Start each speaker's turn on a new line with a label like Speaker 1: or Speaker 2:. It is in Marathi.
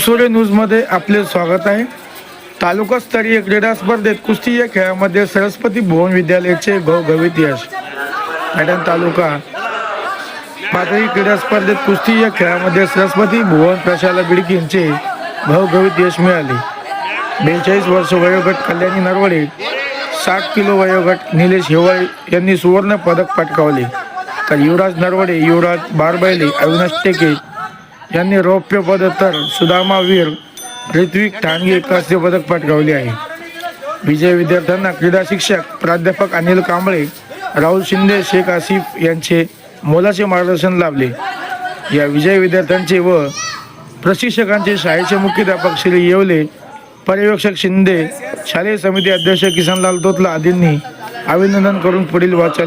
Speaker 1: विक्सोरे न्यूजमध्ये आपले स्वागत आहे। तालुकास्तरीय क्रीडा स्पर्धेत कुस्ती या खेळामध्ये सरस्वती भुवन विद्यालयाचे घवघवीत यश। पैठण तालुका पातळी क्रीडा स्पर्धेत कुस्ती या खेळामध्ये सरस्वती भुवन प्रशाला बिडकी यांचे घवघवीत यश मिळाले। 42 वर्ष वयोगट कल्याणी नरवडे, 60 किलो वयोगट निलेश हेवळ यांनी सुवर्ण पदक पटकावले, तर युवराज नरवडे, युवराज बारबैले, अविनाश टेके यांनी रौप्य पदक, तर सुदामा वीर, ऋत्विक ठाणगे कांस्य पदक पटकावले आहे। विजय विद्यार्थ्यांना क्रीडा शिक्षक प्राध्यापक अनिल कांबळे, राहुल शिंदे, शेख आसिफ यांचे मोलाचे मार्गदर्शन लाभले। या विजय विद्यार्थ्यांचे व प्रशिक्षकांचे शाळेचे मुख्याध्यापक श्री येवले, पर्यवेक्षक शिंदे, शालेय समिती अध्यक्ष किसनलाल तोतला आदींनी अभिनंदन करून पुढील वाटचाली